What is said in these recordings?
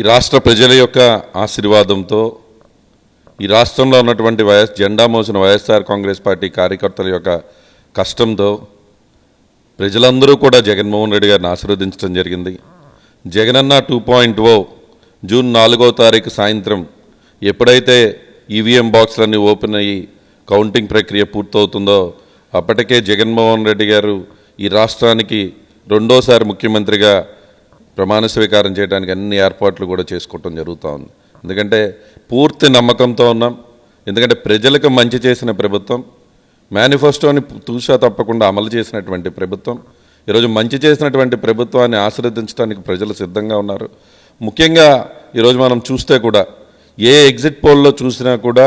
ఈ రాష్ట్ర ప్రజల యొక్క ఆశీర్వాదంతో ఈ రాష్ట్రంలో ఉన్నటువంటి జెండా మోసిన వైఎస్ఆర్ కాంగ్రెస్ పార్టీ కార్యకర్తల యొక్క కష్టంతో ప్రజలందరూ కూడా జగన్మోహన్ రెడ్డి గారిని ఆశీర్వదించడం జరిగింది. జగనన్న 2.0 జూన్ 4వ తారీఖు సాయంత్రం ఎప్పుడైతే ఈవీఎం బాక్స్లన్నీ ఓపెన్ అయ్యి కౌంటింగ్ ప్రక్రియ పూర్తవుతుందో అప్పటికే జగన్మోహన్ రెడ్డి గారు ఈ రాష్ట్రానికి రెండోసారి ముఖ్యమంత్రిగా ప్రమాణ స్వీకారం చేయడానికి అన్ని ఏర్పాట్లు కూడా చేసుకోవటం జరుగుతూ ఉంది. ఎందుకంటే పూర్తి నమ్మకంతో ఉన్నాం. ఎందుకంటే ప్రజలకు మంచి చేసిన ప్రభుత్వం, మేనిఫెస్టోని తూచా తప్పకుండా అమలు చేసినటువంటి ప్రభుత్వం, ఈరోజు మంచి చేసినటువంటి ప్రభుత్వాన్ని ఆశీర్వదించడానికి ప్రజలు సిద్ధంగా ఉన్నారు. ముఖ్యంగా ఈరోజు మనం చూస్తే కూడా ఏ ఎగ్జిట్ పోల్లో చూసినా కూడా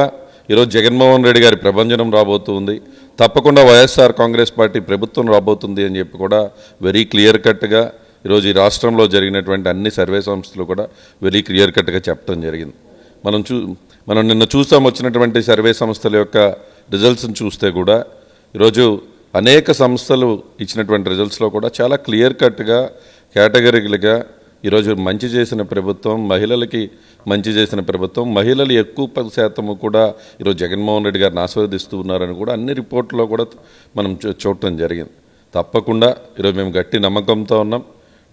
ఈరోజు జగన్మోహన్ రెడ్డి గారి ప్రభంజనం రాబోతుంది, తప్పకుండా వైఎస్ఆర్ కాంగ్రెస్ పార్టీ ప్రభుత్వం రాబోతుంది అని చెప్పి కూడా వెరీ క్లియర్ కట్గా ఈరోజు ఈ రాష్ట్రంలో జరిగినటువంటి అన్ని సర్వే సంస్థలు కూడా వెరీ క్లియర్ కట్గా చెప్పడం జరిగింది. మనం నిన్న చూసాం వచ్చినటువంటి సర్వే సంస్థల యొక్క రిజల్ట్స్ని చూస్తే కూడా ఈరోజు అనేక సంస్థలు ఇచ్చినటువంటి రిజల్ట్స్లో కూడా చాలా క్లియర్ కట్గా కేటగిరీలుగా ఈరోజు మంచి చేసిన ప్రభుత్వం, మహిళలకి మంచి చేసిన ప్రభుత్వం, మహిళలు ఎక్కువ శాతము కూడా ఈరోజు జగన్మోహన్ రెడ్డి గారిని ఆస్వాదిస్తూ ఉన్నారని కూడా అన్ని రిపోర్ట్లో కూడా మనం చూడటం జరిగింది. తప్పకుండా ఈరోజు మేము గట్టి నమ్మకంతో ఉన్నాం.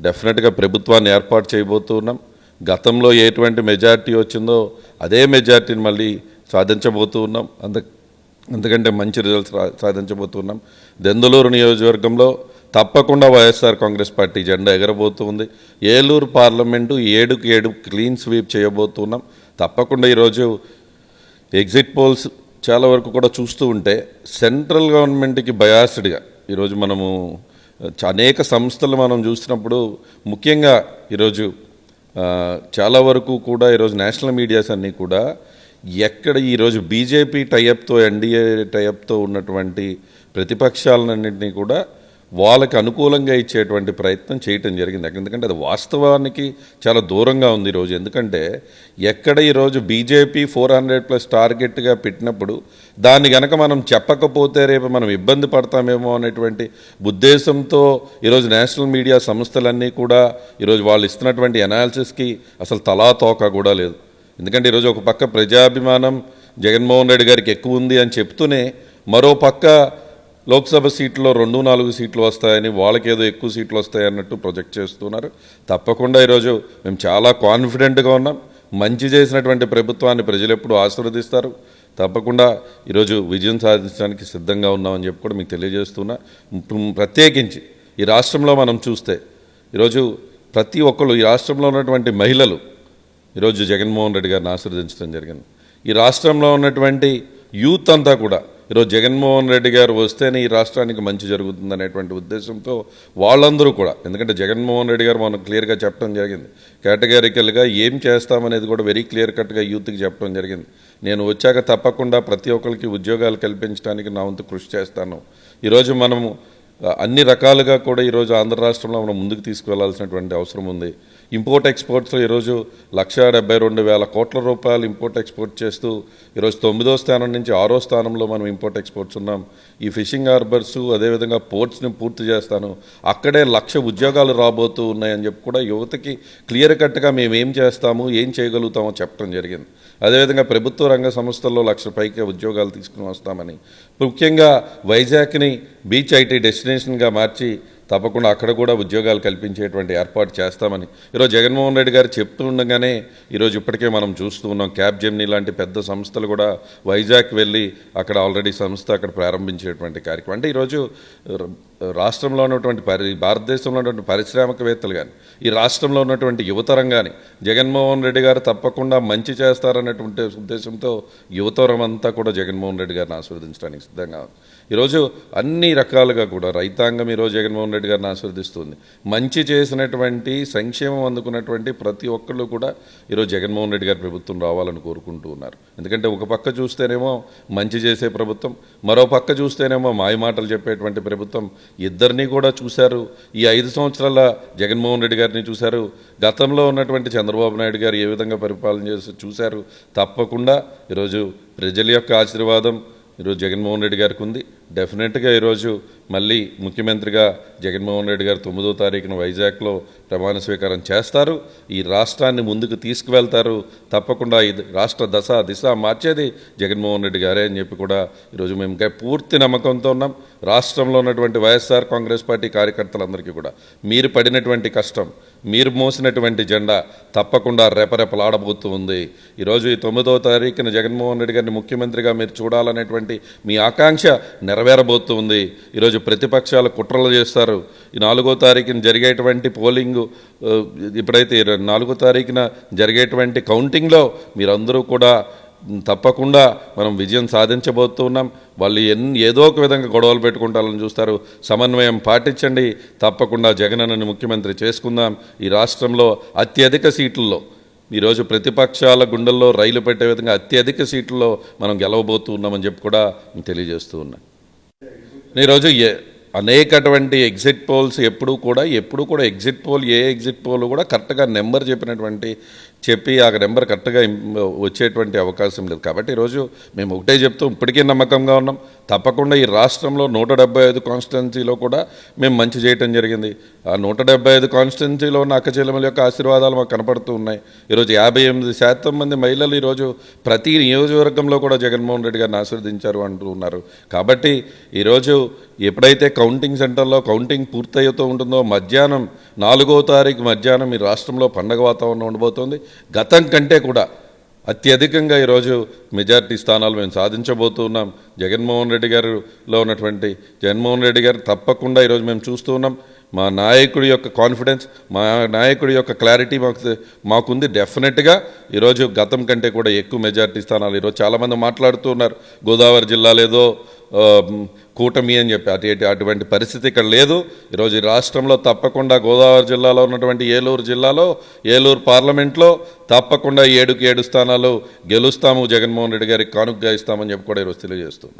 డెఫినెట్గా ప్రభుత్వాన్ని ఏర్పాటు చేయబోతూ ఉన్నాం. గతంలో ఎటువంటి మెజార్టీ వచ్చిందో అదే మెజార్టీని మళ్ళీ సాధించబోతూ ఉన్నాం. అందుకంటే మంచి రిజల్ట్స్ సాధించబోతున్నాం. దెందులూరు నియోజకవర్గంలో తప్పకుండా వైఎస్ఆర్ కాంగ్రెస్ పార్టీ జెండా ఎగరబోతుంది. ఏలూరు పార్లమెంటు 7కి 7 క్లీన్ స్వీప్ చేయబోతున్నాం. తప్పకుండా ఈరోజు ఎగ్జిట్ పోల్స్ చాలా వరకు కూడా చూస్తూ ఉంటే సెంట్రల్ గవర్నమెంట్కి బయాస్డ్గా ఈరోజు మనము అనేక సంస్థలు మనం చూసినప్పుడు ముఖ్యంగా ఈరోజు చాలా వరకు కూడా ఈరోజు నేషనల్ మీడియాస్ అన్నీ కూడా ఎక్కడ ఈరోజు బీజేపీ టైఅప్తో, ఎన్డీఏ టైఅప్తో ఉన్నటువంటి ప్రతిపక్షాలన్నింటినీ కూడా వాళ్ళకి అనుకూలంగా ఇచ్చేటువంటి ప్రయత్నం చేయటం జరిగింది. ఎందుకంటే అది వాస్తవానికి చాలా దూరంగా ఉంది ఈరోజు. ఎందుకంటే ఎక్కడ ఈరోజు బీజేపీ 400+ టార్గెట్గా పెట్టినప్పుడు దాన్ని గనక మనం చెప్పకపోతే రేపు మనం ఇబ్బంది పడతామేమో అనేటువంటి ఉద్దేశంతో ఈరోజు నేషనల్ మీడియా సంస్థలన్నీ కూడా ఈరోజు వాళ్ళు ఇస్తున్నటువంటి అనాలిసిస్కి అసలు తలా తోక కూడా లేదు. ఎందుకంటే ఈరోజు ఒక పక్క ప్రజాభిమానం జగన్మోహన్ రెడ్డి గారికి ఎక్కువ ఉంది అని చెప్తూనే మరో పక్క లోక్సభ సీట్లో 2-4 సీట్లు వస్తాయని, వాళ్ళకేదో ఎక్కువ సీట్లు వస్తాయన్నట్టు ప్రొజెక్ట్ చేస్తున్నారు. తప్పకుండా ఈరోజు మేము చాలా కాన్ఫిడెంట్గా ఉన్నాం. మంచి చేసినటువంటి ప్రభుత్వాన్ని ప్రజలు ఎప్పుడు ఆశీర్వదిస్తారు. తప్పకుండా ఈరోజు విజయం సాధించడానికి సిద్ధంగా ఉన్నామని చెప్పి కూడా మీకు తెలియజేస్తున్నా. ప్రత్యేకించి ఈ రాష్ట్రంలో మనం చూస్తే ఈరోజు ప్రతి ఒక్కరు, ఈ రాష్ట్రంలో ఉన్నటువంటి మహిళలు ఈరోజు జగన్మోహన్ రెడ్డి గారిని ఆశీర్వదించడం జరిగింది. ఈ రాష్ట్రంలో ఉన్నటువంటి యూత్ అంతా కూడా ఈరోజు జగన్మోహన్ రెడ్డి గారు వస్తేనే ఈ రాష్ట్రానికి మంచి జరుగుతుంది అనేటువంటి ఉద్దేశంతో వాళ్ళందరూ కూడా, ఎందుకంటే జగన్మోహన్ రెడ్డి గారు మనం క్లియర్గా చెప్పడం జరిగింది, కేటగారికల్గా ఏం చేస్తామనేది కూడా వెరీ క్లియర్ కట్గా యూత్కి చెప్పడం జరిగింది. నేను వచ్చాక తప్పకుండా ప్రతి ఒక్కరికి ఉద్యోగాలు కల్పించడానికి నా వంతు కృషి చేస్తాను. ఈరోజు మనము అన్ని రకాలుగా కూడా ఈరోజు ఆంధ్ర రాష్ట్రంలో మనం ముందుకు తీసుకువెళ్లాల్సినటువంటి అవసరం ఉంది. ఇంపోర్ట్ ఎక్స్పోర్ట్స్లో ఈరోజు 1,72,000 కోట్ల రూపాయలు ఇంపోర్ట్ ఎక్స్పోర్ట్ చేస్తూ ఈరోజు 9వ స్థానం నుంచి 6వ స్థానంలో మనం ఇంపోర్ట్ ఎక్స్పోర్ట్స్ ఉన్నాం. ఈ ఫిషింగ్ హార్బర్స్ అదేవిధంగా పోర్ట్స్ని పూర్తి చేస్తాను, అక్కడే 1,00,000 ఉద్యోగాలు రాబోతూ ఉన్నాయని చెప్పి కూడా యువతకి క్లియర్ కట్గా మేము ఏం చేస్తాము, ఏం చేయగలుగుతామో చెప్పడం జరిగింది. అదేవిధంగా ప్రభుత్వ రంగ సంస్థల్లో 1,00,000 పైగా ఉద్యోగాలు తీసుకుని వస్తామని, ముఖ్యంగా వైజాగ్ని బీచ్ ఐటీ డెస్టినేషన్గా మార్చి తప్పకుండా అక్కడ కూడా ఉద్యోగాలు కల్పించేటువంటి ఏర్పాటు చేస్తామని ఈరోజు జగన్మోహన్ రెడ్డి గారు చెప్తూ ఉండగానే ఈరోజు ఇప్పటికే మనం చూస్తూ ఉన్నాం. క్యాబ్ జెమినీ లాంటి పెద్ద సంస్థలు కూడా వైజాగ్ వెళ్ళి అక్కడ ఆల్రెడీ సంస్థ అక్కడ ప్రారంభించేటువంటి కార్యక్రమం. అంటే ఈరోజు రాష్ట్రంలో ఉన్నటువంటి భారతదేశంలో ఉన్నటువంటి పారిశ్రామికవేత్తలు కానీ, ఈ రాష్ట్రంలో ఉన్నటువంటి యువతరం కానీ జగన్మోహన్ రెడ్డి గారు తప్పకుండా మంచి చేస్తారనేటువంటి ఉద్దేశంతో యువతరం అంతా కూడా జగన్మోహన్ రెడ్డి గారిని ఆశీర్వదించడానికి సిద్ధంగా ఉంది. ఈరోజు అన్ని రకాలుగా కూడా రైతాంగం ఈరోజు జగన్మోహన్ రెడ్డి గారిని ఆశీర్వదిస్తుంది. మంచి చేసినటువంటి, సంక్షేమం అందుకున్నటువంటి ప్రతి ఒక్కళ్ళు కూడా ఈరోజు జగన్మోహన్ రెడ్డి గారి ప్రభుత్వం రావాలని కోరుకుంటూ ఉన్నారు. ఎందుకంటే ఒక పక్క చూస్తేనేమో మంచి చేసే ప్రభుత్వం, మరో పక్క చూస్తేనేమో మాయమాటలు చెప్పేటువంటి ప్రభుత్వం. ఇద్దరినీ కూడా చూశారు. ఈ 5 సంవత్సరాల జగన్మోహన్ రెడ్డి గారిని చూశారు, గతంలో ఉన్నటువంటి చంద్రబాబు నాయుడు గారు ఏ విధంగా పరిపాలన చేసి చూశారు. తప్పకుండా ఈరోజు ప్రజల యొక్క ఆశీర్వాదం ఈరోజు జగన్మోహన్ రెడ్డి గారికి ఉంది. డెఫినెట్గా ఈరోజు మళ్ళీ ముఖ్యమంత్రిగా జగన్మోహన్ రెడ్డి గారు 9వ తారీఖున వైజాగ్లో ప్రమాణ స్వీకారం చేస్తారు. ఈ రాష్ట్రాన్ని ముందుకు తీసుకువెళ్తారు. తప్పకుండా ఈ రాష్ట్ర దిశ మార్చేది జగన్మోహన్ రెడ్డి గారే అని చెప్పి కూడా ఈరోజు మేము ఇంకా పూర్తి నమ్మకంతో ఉన్నాం. రాష్ట్రంలో ఉన్నటువంటి వైఎస్ఆర్ కాంగ్రెస్ పార్టీ కార్యకర్తలందరికీ కూడా మీరు పడినటువంటి కష్టం, మీరు మోసినటువంటి జెండా తప్పకుండా రెపరెపలాడబోతూ ఉంది. ఈరోజు ఈ 9వ తారీఖున జగన్మోహన్ రెడ్డి గారిని ముఖ్యమంత్రిగా మీరు చూడాలనేటువంటి మీ ఆకాంక్ష నెరవేరబోతూ ఉంది. ఈరోజు ప్రతిపక్షాలు కుట్రలు చేస్తారు. ఈ 4వ తారీఖున జరిగేటువంటి పోలింగు, ఇప్పుడైతే 4వ తారీఖున జరిగేటువంటి కౌంటింగ్లో మీరందరూ కూడా తప్పకుండా మనం విజయం సాధించబోతున్నాం. వాళ్ళు ఏదో ఒక విధంగా గొడవలు పెట్టుకుంటారని చూస్తారు. సమన్వయం పాటించండి. తప్పకుండా జగనన్నని ముఖ్యమంత్రి చేసుకుందాం. ఈ రాష్ట్రంలో అత్యధిక సీట్లలో ఈరోజు ప్రతిపక్షాల గుండెల్లో రైలు పెట్టే విధంగా అత్యధిక సీట్లలో మనం గెలవబోతున్నామని చెప్పి కూడా తెలియజేస్తూ ఉన్నాం. ఈరోజు అనేకటువంటి ఎగ్జిట్ పోల్స్ ఎప్పుడు కూడా ఎగ్జిట్ పోల్ ఎగ్జిట్ పోల్ కూడా కరెక్ట్గా నెంబర్ చెప్పి ఆ నెంబర్ కరెక్ట్గా వచ్చేటువంటి అవకాశం లేదు. కాబట్టి ఈరోజు మేము ఒకటే చెప్తూ ఇప్పటికీ నమ్మకంగా ఉన్నాం. తప్పకుండా ఈ రాష్ట్రంలో 175 కాన్స్టిట్యున్సీలో కూడా మేము మంచి చేయటం జరిగింది. ఆ 175 కాన్స్టిట్యున్సీలో ఉన్న అక్కచెల్లెముల యొక్క ఆశీర్వాదాలు మాకు కనపడుతూ ఉన్నాయి. ఈరోజు 58% మంది మహిళలు ఈరోజు ప్రతి నియోజకవర్గంలో కూడా జగన్మోహన్ రెడ్డి గారిని ఆశీర్వదించారు అంటూ ఉన్నారు. కాబట్టి ఈరోజు ఎప్పుడైతే కౌంటింగ్ సెంటర్లో కౌంటింగ్ పూర్తయితూ ఉంటుందో మధ్యాహ్నం 4వ తారీఖు మధ్యాహ్నం ఈ రాష్ట్రంలో పండగ వాతావరణం ఉండబోతోంది. గతం కంటే కూడా అత్యధికంగా ఈరోజు మెజారిటీ స్థానాలు మేము సాధించబోతున్నాం. జగన్మోహన్ రెడ్డి గారు తప్పకుండా ఈరోజు మేము చూస్తూ ఉన్నాం. మా నాయకుడి యొక్క కాన్ఫిడెన్స్, మా నాయకుడి యొక్క క్లారిటీ మాకుంది. డెఫినెట్గా ఈరోజు గతం కంటే కూడా ఎక్కువ మెజారిటీ స్థానాలు. ఈరోజు చాలామంది మాట్లాడుతూ ఉన్నారు గోదావరి జిల్లాలో ఏదో కూటమి అని చెప్పి. అటువంటి పరిస్థితి ఇక్కడ లేదు. ఈరోజు ఈ రాష్ట్రంలో తప్పకుండా గోదావరి జిల్లాలో ఉన్నటువంటి ఏలూరు పార్లమెంట్లో తప్పకుండా 7కు 7 స్థానాలు గెలుస్తాము. జగన్మోహన్ రెడ్డి గారికి కానుకగా ఇస్తామని చెప్పి కూడా ఈరోజు తెలియజేస్తున్నాం.